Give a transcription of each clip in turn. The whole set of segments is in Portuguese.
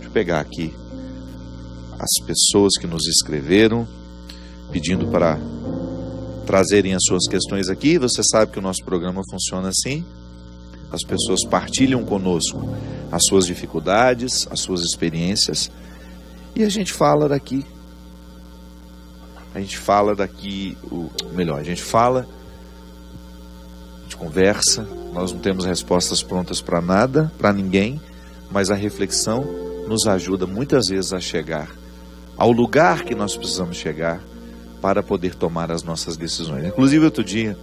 sempre pegar aqui as pessoas que nos escreveram, pedindo para trazerem as suas questões aqui. Você sabe que o nosso programa funciona assim. As pessoas partilham conosco as suas dificuldades, as suas experiências, e a gente fala daqui. A gente fala, a gente conversa. Nós não temos respostas prontas para nada, para ninguém, mas a reflexão nos ajuda muitas vezes a chegar ao lugar que nós precisamos chegar para poder tomar as nossas decisões. Inclusive, outro dia,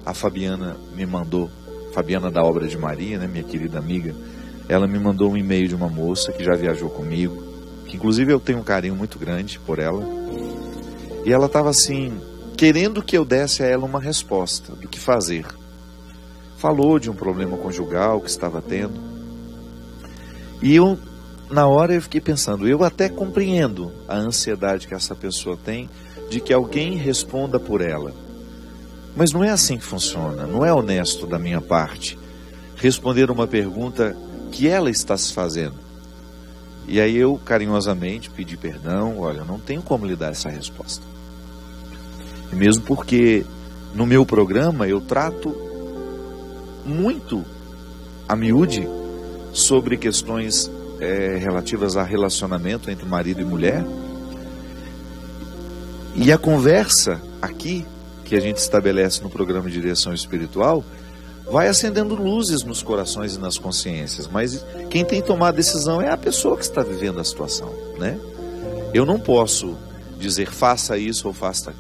a Fabiana me mandou, Fabiana da Obra de Maria, né, minha querida amiga, ela me mandou um e-mail de uma moça que já viajou comigo, que inclusive eu tenho um carinho muito grande por ela, e ela estava assim, querendo que eu desse a ela uma resposta do que fazer. Falou de um problema conjugal que estava tendo, e eu, na hora, eu fiquei pensando, eu até compreendo a ansiedade que essa pessoa tem de que alguém responda por ela, mas não é assim que funciona. Não é honesto da minha parte responder uma pergunta que ela está se fazendo. E aí eu carinhosamente pedi perdão. Olha, eu não tenho como lhe dar essa resposta, e mesmo porque no meu programa eu trato muito a miúde sobre questões relativas a relacionamento entre marido e mulher. E a conversa aqui, que a gente estabelece no programa de direção espiritual, vai acendendo luzes nos corações e nas consciências. Mas quem tem que tomar a decisão é a pessoa que está vivendo a situação, né? Eu não posso dizer faça isso ou faça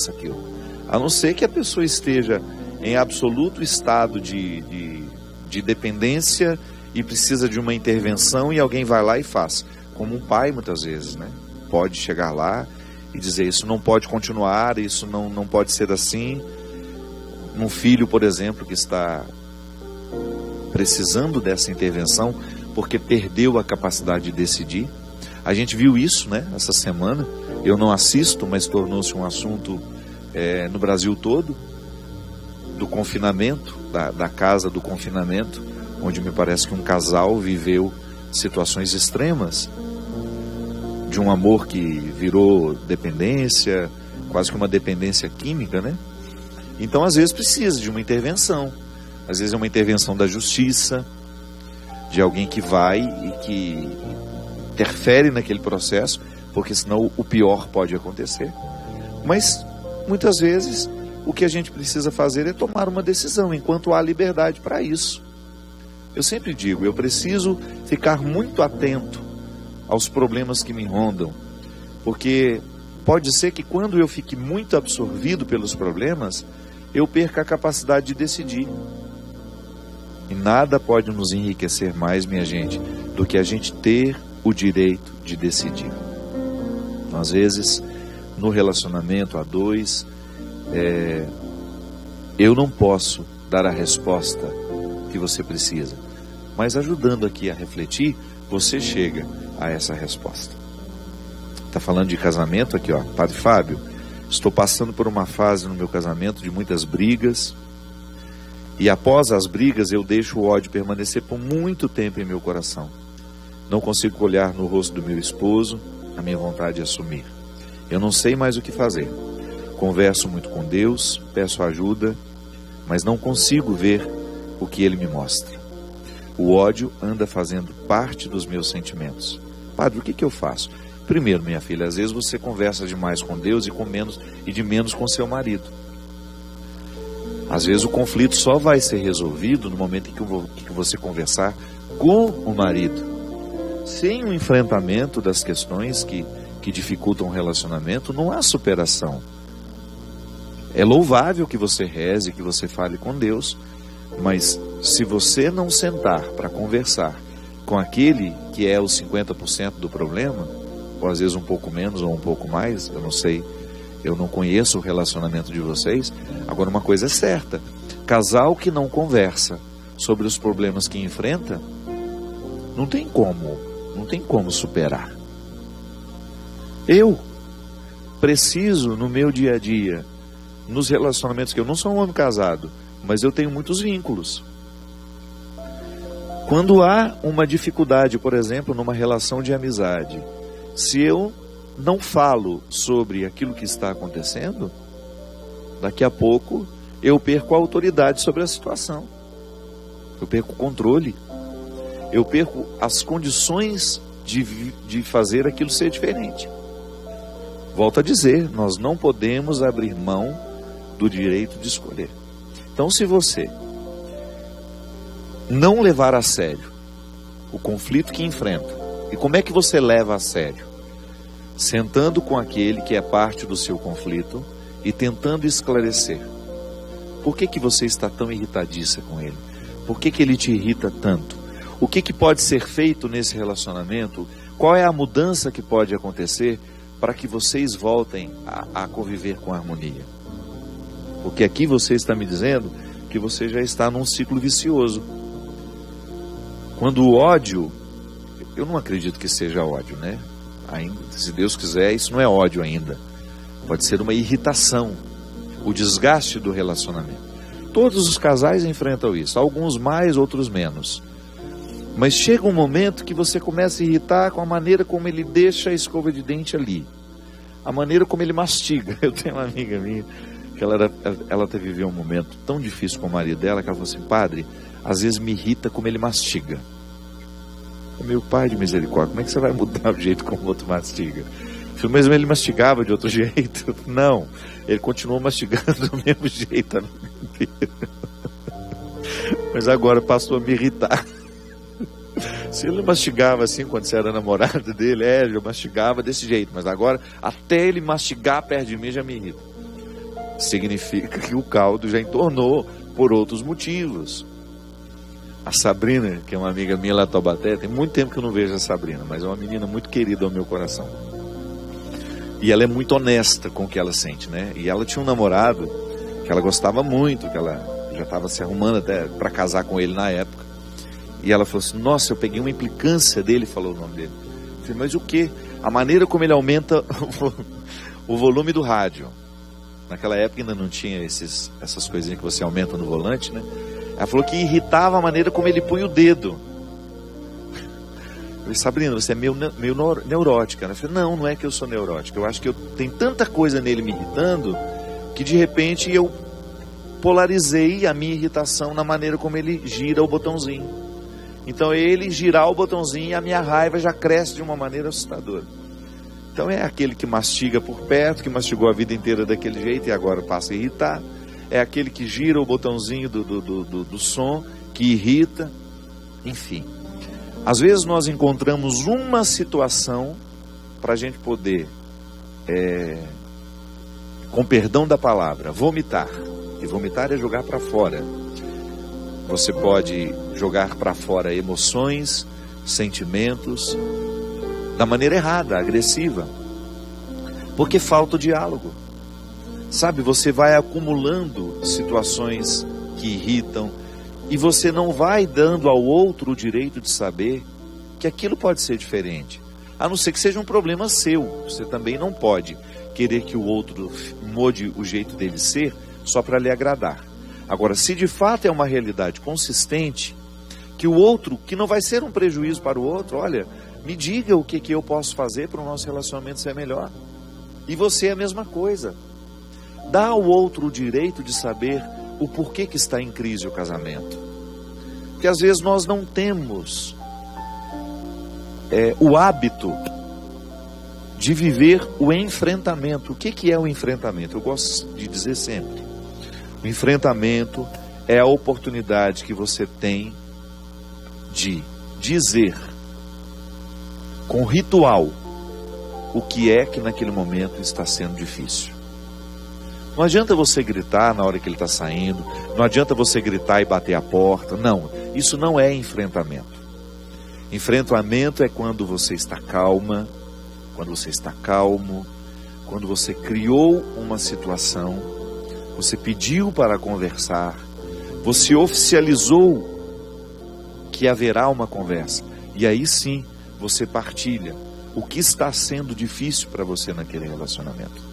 aquilo, a não ser que a pessoa esteja em absoluto estado de dependência e precisa de uma intervenção, e alguém vai lá e faz. Como um pai, muitas vezes, né? Pode chegar lá e dizer, isso não pode continuar, isso não pode ser assim. Um filho, por exemplo, que está precisando dessa intervenção porque perdeu a capacidade de decidir. A gente viu isso, né, essa semana. Eu não assisto, mas tornou-se um assunto no Brasil todo, do confinamento, da casa do confinamento, onde me parece que um casal viveu situações extremas, de um amor que virou dependência, quase que uma dependência química, né? Então, às vezes, precisa de uma intervenção. Às vezes é uma intervenção da justiça, de alguém que vai e que interfere naquele processo, porque senão o pior pode acontecer. Mas, muitas vezes, o que a gente precisa fazer é tomar uma decisão, enquanto há liberdade para isso. Eu sempre digo, eu preciso ficar muito atento aos problemas que me rondam, porque pode ser que quando eu fique muito absorvido pelos problemas, eu perca a capacidade de decidir. E nada pode nos enriquecer mais, minha gente, do que a gente ter o direito de decidir. Então, às vezes, no relacionamento a dois, eu não posso dar a resposta que você precisa, mas ajudando aqui a refletir, você chega a essa resposta. Está falando de casamento aqui, ó, Padre Fábio, estou passando por uma fase no meu casamento de muitas brigas, e após as brigas eu deixo o ódio permanecer por muito tempo em meu coração. Não consigo olhar no rosto do meu esposo, a minha vontade é sumir. Eu não sei mais o que fazer. Converso muito com Deus, peço ajuda, mas não consigo ver o que Ele me mostra. O ódio anda fazendo parte dos meus sentimentos. Padre, o que eu faço? Primeiro, minha filha, às vezes você conversa demais com Deus e de menos com seu marido. Às vezes o conflito só vai ser resolvido no momento em que você conversar com o marido. Sem o enfrentamento das questões que dificultam o relacionamento, não há superação. É louvável que você reze, que você fale com Deus, mas se você não sentar para conversar com aquele que é os 50% do problema, ou às vezes um pouco menos ou um pouco mais, eu não sei, eu não conheço o relacionamento de vocês. Agora, uma coisa é certa, casal que não conversa sobre os problemas que enfrenta, não tem como superar. Eu preciso, no meu dia a dia, nos relacionamentos, que eu não sou um homem casado, mas eu tenho muitos vínculos. Quando há uma dificuldade, por exemplo, numa relação de amizade, se eu não falo sobre aquilo que está acontecendo, daqui a pouco eu perco a autoridade sobre a situação. Eu perco o controle. Eu perco as condições de fazer aquilo ser diferente. Volto a dizer, nós não podemos abrir mão do direito de escolher. Então, se você não levar a sério o conflito que enfrenta, e como é que você leva a sério? Sentando com aquele que é parte do seu conflito e tentando esclarecer. Por que você está tão irritadiça com ele? Por que ele te irrita tanto? O que pode ser feito nesse relacionamento? Qual é a mudança que pode acontecer para que vocês voltem a conviver com harmonia? Porque aqui você está me dizendo que você já está num ciclo vicioso. Quando o ódio, eu não acredito que seja ódio, né? Ainda, se Deus quiser, isso não é ódio ainda. Pode ser uma irritação, o desgaste do relacionamento. Todos os casais enfrentam isso, alguns mais, outros menos. Mas chega um momento que você começa a irritar com a maneira como ele deixa a escova de dente ali, a maneira como ele mastiga. Eu tenho uma amiga minha que ela até viveu um momento tão difícil com o marido dela, que ela falou assim: padre, às vezes me irrita como ele mastiga. Meu pai de misericórdia, como é que você vai mudar o jeito como o outro mastiga? Eu falei, mas ele mastigava de outro jeito? Não, ele continuou mastigando do mesmo jeito a vida inteira. Mas agora passou a me irritar. Se ele mastigava assim quando você era namorada dele, eu mastigava desse jeito, mas agora até ele mastigar perto de mim já me irrita. Significa que o caldo já entornou por outros motivos. A Sabrina, que é uma amiga minha lá de Taubaté, tem muito tempo que eu não vejo a Sabrina, mas é uma menina muito querida ao meu coração. E ela é muito honesta com o que ela sente, né? E ela tinha um namorado que ela gostava muito, que ela já estava se arrumando até para casar com ele na época. E ela falou assim: nossa, eu peguei uma implicância dele, falou o nome dele. Eu falei, mas o quê? A maneira como ele aumenta o volume do rádio. Naquela época ainda não tinha essas coisinhas que você aumenta no volante, né? Ela falou que irritava a maneira como ele punha o dedo. Eu falei, Sabrina, você é meio neurótica. Ela falou, não é que eu sou neurótica. Eu acho que tem tanta coisa nele me irritando que de repente eu polarizei a minha irritação na maneira como ele gira o botãozinho. Então ele girar o botãozinho e a minha raiva já cresce de uma maneira assustadora. Então é aquele que mastiga por perto, que mastigou a vida inteira daquele jeito e agora passa a irritar. É aquele que gira o botãozinho do som, que irrita. Enfim, às vezes nós encontramos uma situação para a gente poder, com perdão da palavra, vomitar. E vomitar é jogar para fora. Você pode jogar para fora emoções, sentimentos, da maneira errada, agressiva. Porque falta o diálogo. Sabe, você vai acumulando situações que irritam e você não vai dando ao outro o direito de saber que aquilo pode ser diferente. A não ser que seja um problema seu. Você também não pode querer que o outro mude o jeito dele ser só para lhe agradar. Agora, se de fato é uma realidade consistente, que o outro, que não vai ser um prejuízo para o outro, olha, me diga o que eu posso fazer para o nosso relacionamento ser melhor. E você é a mesma coisa. Dá ao outro o direito de saber o porquê que está em crise o casamento. Porque às vezes nós não temos o hábito de viver o enfrentamento. O que é o enfrentamento? Eu gosto de dizer sempre. O enfrentamento é a oportunidade que você tem de dizer com ritual o que é que naquele momento está sendo difícil. Não adianta você gritar na hora que ele está saindo, não adianta você gritar e bater a porta, não, isso não é enfrentamento. Enfrentamento é quando você está calma, quando você está calmo, quando você criou uma situação, você pediu para conversar, você oficializou que haverá uma conversa, e aí sim você partilha o que está sendo difícil para você naquele relacionamento.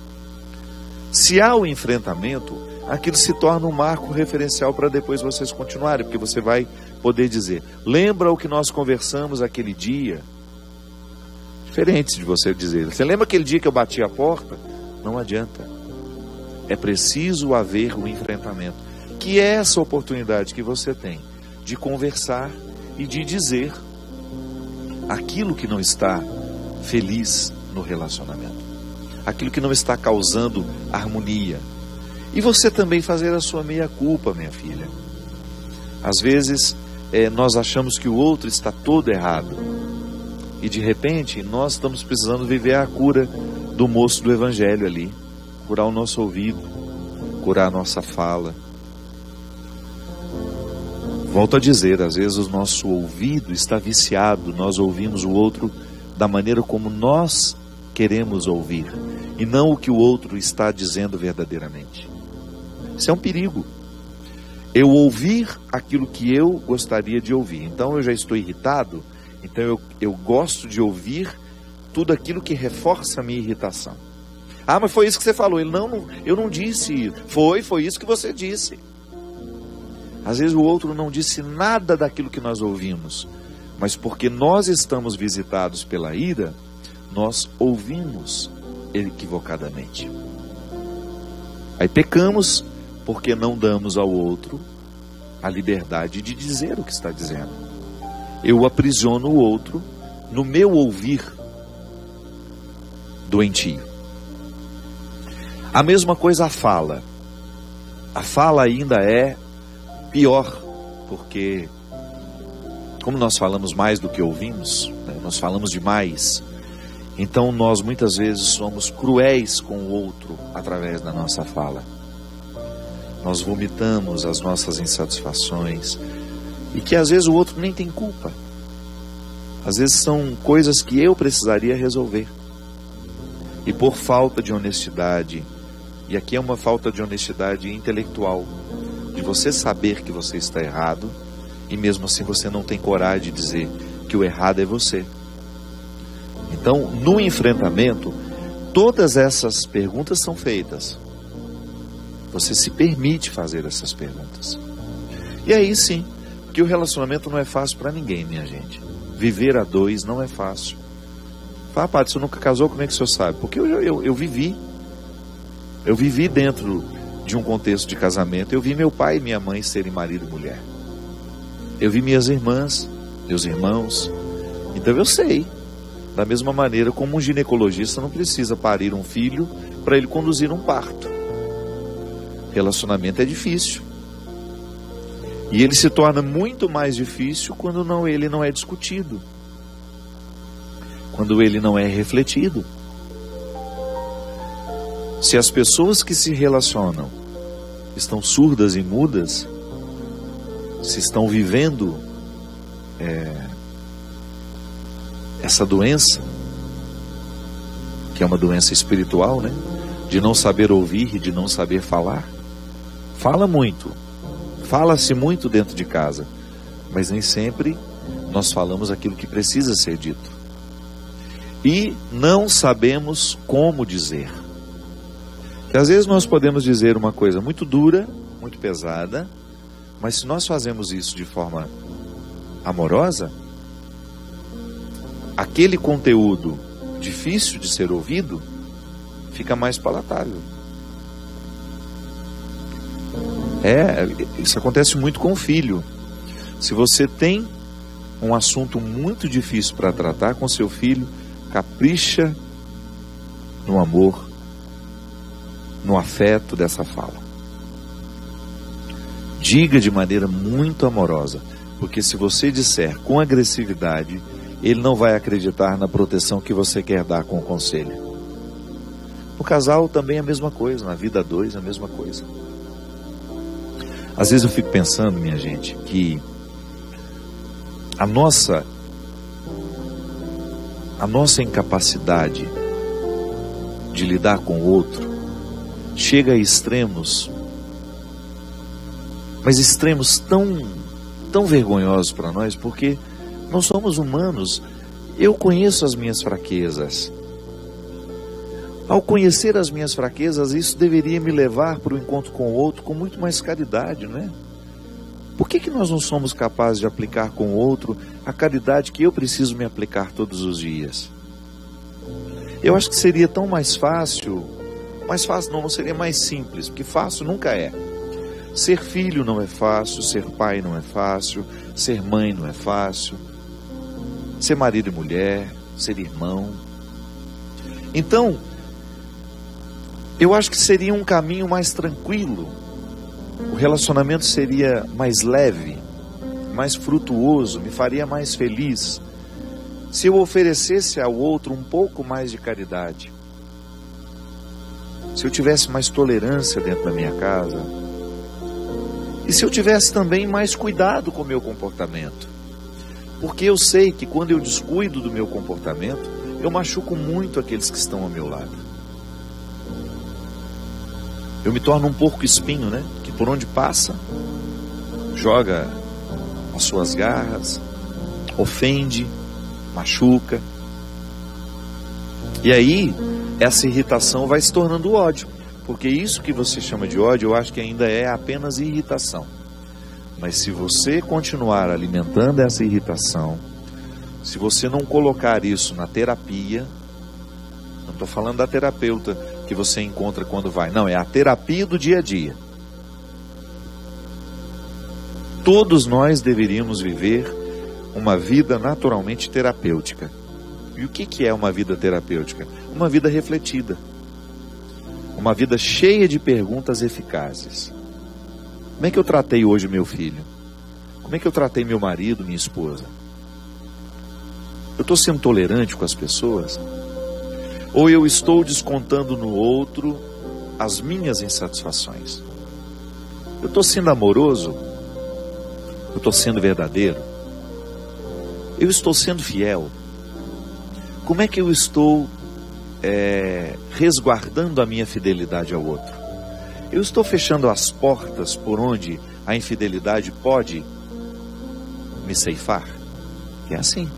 Se há o enfrentamento, aquilo se torna um marco referencial para depois vocês continuarem, porque você vai poder dizer: lembra o que nós conversamos aquele dia? Diferente de você dizer: você lembra aquele dia que eu bati a porta? Não adianta. É preciso haver um enfrentamento, que é essa oportunidade que você tem de conversar e de dizer aquilo que não está feliz no relacionamento, aquilo que não está causando harmonia. E você também fazer a sua meia-culpa, minha filha. Às vezes nós achamos que o outro está todo errado, e de repente nós estamos precisando viver a cura do moço do evangelho ali, curar o nosso ouvido, curar a nossa fala. Volto a dizer, às vezes o nosso ouvido está viciado, nós ouvimos o outro da maneira como nós queremos ouvir, e não o que o outro está dizendo verdadeiramente. Isso é um perigo. Eu ouvir aquilo que eu gostaria de ouvir. Então eu já estou irritado, então eu gosto de ouvir tudo aquilo que reforça a minha irritação. Ah, mas foi isso que você falou. Ele, não, eu não disse isso. Foi isso que você disse. Às vezes o outro não disse nada daquilo que nós ouvimos, mas porque nós estamos visitados pela ira, nós ouvimos equivocadamente. Aí pecamos porque não damos ao outro a liberdade de dizer o que está dizendo. Eu aprisiono o outro no meu ouvir doentio. A mesma coisa a fala. A fala ainda é pior, porque como nós falamos mais do que ouvimos, né, nós falamos demais, então nós muitas vezes somos cruéis com o outro através da nossa fala. Nós vomitamos as nossas insatisfações, e que às vezes o outro nem tem culpa. Às vezes são coisas que eu precisaria resolver, e por falta de honestidade, e aqui é uma falta de honestidade intelectual, de você saber que você está errado, e mesmo assim você não tem coragem de dizer que o errado é você. Então, no enfrentamento, todas essas perguntas são feitas. Você se permite fazer essas perguntas. E aí sim, que o relacionamento não é fácil para ninguém, minha gente. Viver a dois não é fácil. Fala, padre, você nunca casou, como é que o senhor sabe? Porque eu vivi. Eu vivi dentro de um contexto de casamento. Eu vi meu pai e minha mãe serem marido e mulher. Eu vi minhas irmãs, meus irmãos. Então eu sei. Da mesma maneira como um ginecologista não precisa parir um filho para ele conduzir um parto. Relacionamento é difícil. E ele se torna muito mais difícil quando ele não é discutido. Quando ele não é refletido. Se as pessoas que se relacionam estão surdas e mudas, se estão vivendo essa doença, que é uma doença espiritual, né? De não saber ouvir e de não saber falar. Fala muito, fala-se muito dentro de casa, mas nem sempre nós falamos aquilo que precisa ser dito. E não sabemos como dizer. Que às vezes nós podemos dizer uma coisa muito dura, muito pesada, mas se nós fazemos isso de forma amorosa, aquele conteúdo difícil de ser ouvido fica mais palatável. Isso acontece muito com o filho. Se você tem um assunto muito difícil para tratar com seu filho, capricha no amor, no afeto dessa fala. Diga de maneira muito amorosa, porque se você disser com agressividade, ele não vai acreditar na proteção que você quer dar com o conselho. No casal também é a mesma coisa, na vida a dois é a mesma coisa. Às vezes eu fico pensando, minha gente, que a nossa incapacidade de lidar com o outro chega a extremos, mas extremos tão vergonhosos para nós, porque nós somos humanos. Eu conheço as minhas fraquezas. Ao conhecer as minhas fraquezas, isso deveria me levar para o encontro com o outro com muito mais caridade, não é? Por que nós não somos capazes de aplicar com o outro a caridade que eu preciso me aplicar todos os dias? Eu acho que seria tão mais fácil não seria mais simples, porque fácil nunca é. Ser filho não é fácil, ser pai não é fácil, ser mãe não é fácil, ser marido e mulher, ser irmão. Então, eu acho que seria um caminho mais tranquilo, o relacionamento seria mais leve, mais frutuoso, me faria mais feliz, se eu oferecesse ao outro um pouco mais de caridade, se eu tivesse mais tolerância dentro da minha casa, e se eu tivesse também mais cuidado com o meu comportamento, porque eu sei que quando eu descuido do meu comportamento, eu machuco muito aqueles que estão ao meu lado. Eu me torno um porco espinho, né? Que por onde passa, joga as suas garras, ofende, machuca. E aí, essa irritação vai se tornando ódio. Porque isso que você chama de ódio, eu acho que ainda é apenas irritação. Mas se você continuar alimentando essa irritação, se você não colocar isso na terapia, não estou falando da terapeuta que você encontra quando vai, não, é a terapia do dia a dia. Todos nós deveríamos viver uma vida naturalmente terapêutica. E o que é uma vida terapêutica? Uma vida refletida. Uma vida cheia de perguntas eficazes. Como é que eu tratei hoje meu filho? Como é que eu tratei meu marido, minha esposa? Eu estou sendo tolerante com as pessoas? Ou eu estou descontando no outro as minhas insatisfações? Eu estou sendo amoroso? Eu estou sendo verdadeiro? Eu estou sendo fiel? Como é que eu estou resguardando a minha fidelidade ao outro? Eu estou fechando as portas por onde a infidelidade pode me ceifar? É assim.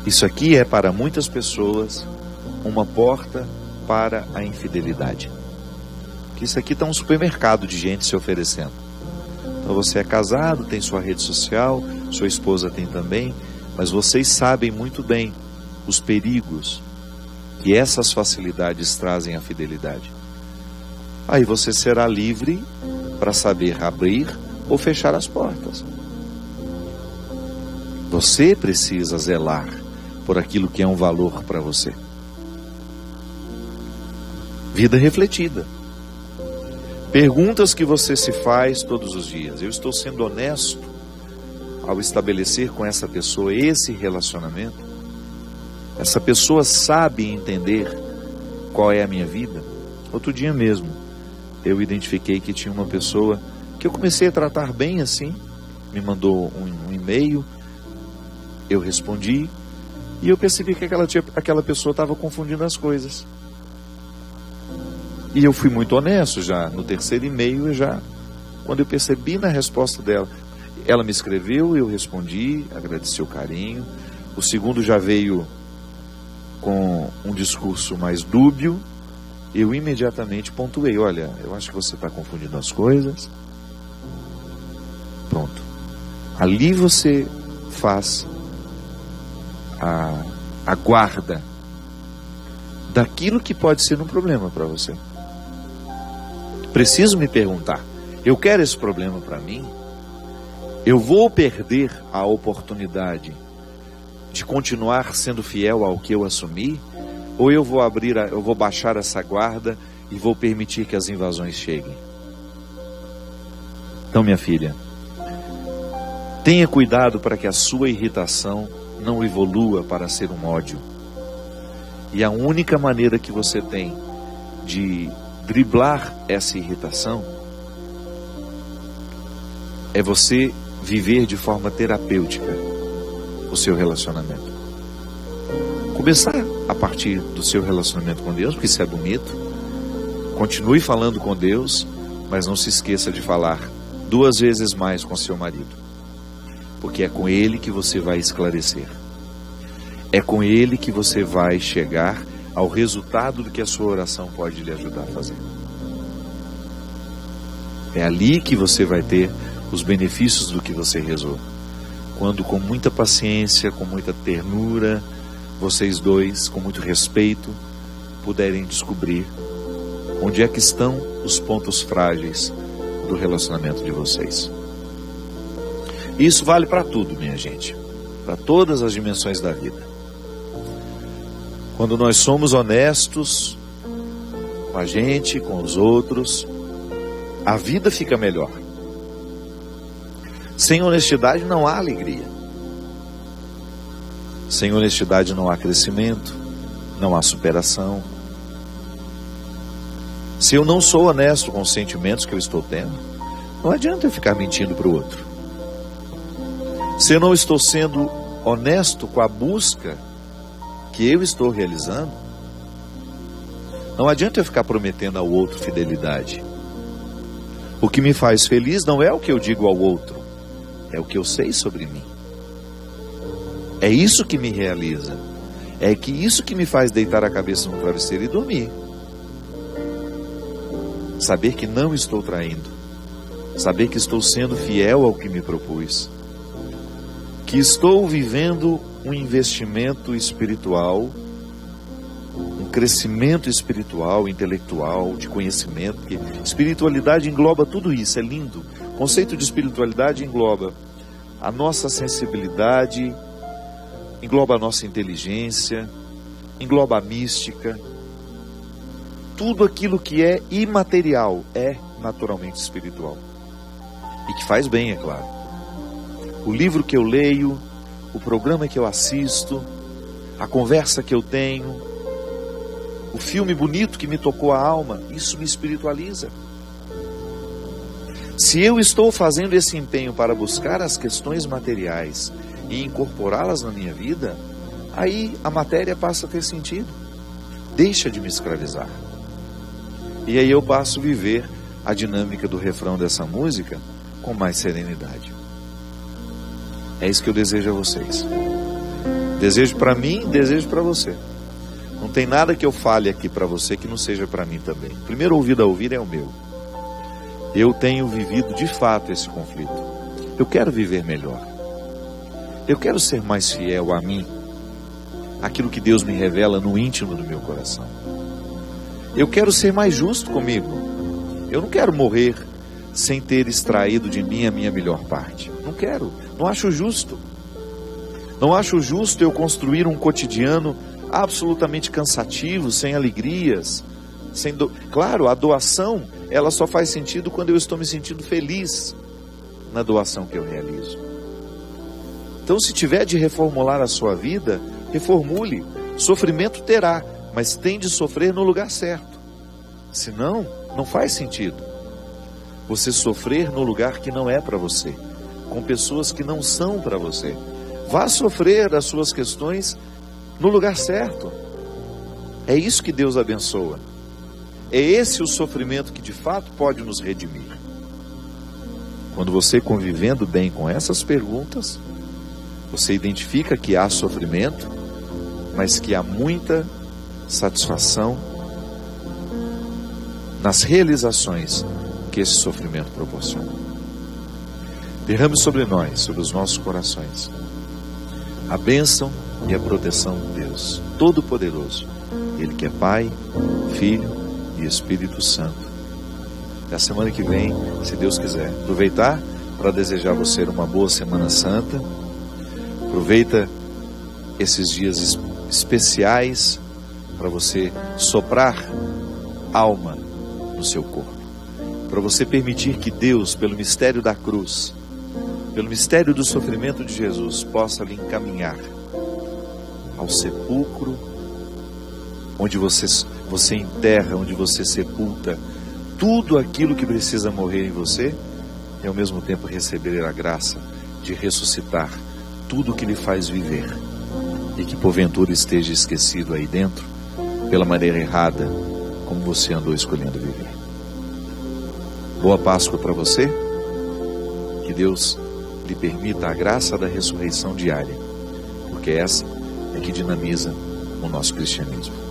Isso aqui é para muitas pessoas uma porta para a infidelidade. Que isso aqui está um supermercado de gente se oferecendo. Então você é casado, tem sua rede social, sua esposa tem também, mas vocês sabem muito bem os perigos que essas facilidades trazem à fidelidade. Aí você será livre para saber abrir ou fechar as portas. Você precisa zelar por aquilo que é um valor para você. Vida refletida. Perguntas que você se faz todos os dias. Eu estou sendo honesto ao estabelecer com essa pessoa esse relacionamento? Essa pessoa sabe entender qual é a minha vida? Outro dia mesmo, eu identifiquei que tinha uma pessoa que eu comecei a tratar bem assim, me mandou um e-mail, eu respondi, e eu percebi que aquela pessoa estava confundindo as coisas. E eu fui muito honesto já, no terceiro e-mail, quando eu percebi na resposta dela, ela me escreveu, eu respondi, agradeci o carinho. O segundo já veio com um discurso mais dúbio, eu imediatamente pontuei, olha, eu acho que você está confundindo as coisas. Pronto. Ali você faz a guarda daquilo que pode ser um problema para você. Preciso me perguntar, eu quero esse problema para mim? Eu vou perder a oportunidade de continuar sendo fiel ao que eu assumi? Ou eu vou baixar essa guarda e vou permitir que as invasões cheguem? Então, minha filha, tenha cuidado para que a sua irritação não evolua para ser um ódio. E a única maneira que você tem de driblar essa irritação é você viver de forma terapêutica o seu relacionamento. Começar a partir do seu relacionamento com Deus, porque isso é bonito. Continue falando com Deus, mas não se esqueça de falar 2 vezes mais com seu marido, porque é com ele que você vai esclarecer. É com ele que você vai chegar ao resultado do que a sua oração pode lhe ajudar a fazer. É ali que você vai ter os benefícios do que você rezou. Quando com muita paciência, com muita ternura, vocês dois, com muito respeito, puderem descobrir onde é que estão os pontos frágeis do relacionamento de vocês. Isso vale para tudo, minha gente, para todas as dimensões da vida. Quando nós somos honestos com a gente, com os outros, a vida fica melhor. Sem honestidade não há alegria. Sem honestidade não há crescimento, não há superação. Se eu não sou honesto com os sentimentos que eu estou tendo, não adianta eu ficar mentindo para o outro. Se eu não estou sendo honesto com a busca que eu estou realizando, não adianta eu ficar prometendo ao outro fidelidade. O que me faz feliz não é o que eu digo ao outro, é o que eu sei sobre mim. É isso que me realiza. É que isso que me faz deitar a cabeça no travesseiro e dormir. Saber que não estou traindo. Saber que estou sendo fiel ao que me propus. Que estou vivendo um investimento espiritual, um crescimento espiritual, intelectual, de conhecimento. Que espiritualidade engloba tudo isso, é lindo. O conceito de espiritualidade engloba a nossa sensibilidade, engloba a nossa inteligência, engloba a mística. Tudo aquilo que é imaterial é naturalmente espiritual. E que faz bem, é claro. O livro que eu leio, o programa que eu assisto, a conversa que eu tenho, o filme bonito que me tocou a alma, isso me espiritualiza. Se eu estou fazendo esse empenho para buscar as questões materiais e incorporá-las na minha vida, aí a matéria passa a ter sentido. Deixa de me escravizar. E aí eu passo a viver a dinâmica do refrão dessa música com mais serenidade. É isso que eu desejo a vocês. Desejo para mim, desejo para você. Não tem nada que eu fale aqui para você que não seja para mim também. O primeiro ouvido a ouvir é o meu. Eu tenho vivido de fato esse conflito. Eu quero viver melhor. Eu quero ser mais fiel a mim, aquilo que Deus me revela no íntimo do meu coração. Eu quero ser mais justo comigo. Eu não quero morrer sem ter extraído de mim a minha melhor parte. Não quero, não acho justo. Não acho justo eu construir um cotidiano absolutamente cansativo, sem alegrias. Claro, a doação, ela só faz sentido quando eu estou me sentindo feliz na doação que eu realizo. Então, se tiver de reformular a sua vida, reformule. Sofrimento terá, mas tem de sofrer no lugar certo. Senão, não faz sentido você sofrer no lugar que não é para você, com pessoas que não são para você. Vá sofrer as suas questões no lugar certo. É isso que Deus abençoa. É esse o sofrimento que de fato pode nos redimir. Quando você convivendo bem com essas perguntas, você identifica que há sofrimento, mas que há muita satisfação nas realizações que esse sofrimento proporciona. Derrame sobre nós, sobre os nossos corações, a bênção e a proteção de Deus Todo-Poderoso, Ele que é Pai, Filho e Espírito Santo. Até a semana que vem, se Deus quiser. Aproveitar para desejar a você uma boa Semana Santa. Aproveita esses dias especiais para você soprar alma no seu corpo. Para você permitir que Deus, pelo mistério da cruz, pelo mistério do sofrimento de Jesus, possa lhe encaminhar ao sepulcro, onde você enterra, onde você sepulta tudo aquilo que precisa morrer em você, e ao mesmo tempo receber a graça de ressuscitar tudo que lhe faz viver, e que porventura esteja esquecido aí dentro, pela maneira errada, como você andou escolhendo viver. Boa Páscoa para você, que Deus lhe permita a graça da ressurreição diária, porque essa é que dinamiza o nosso cristianismo.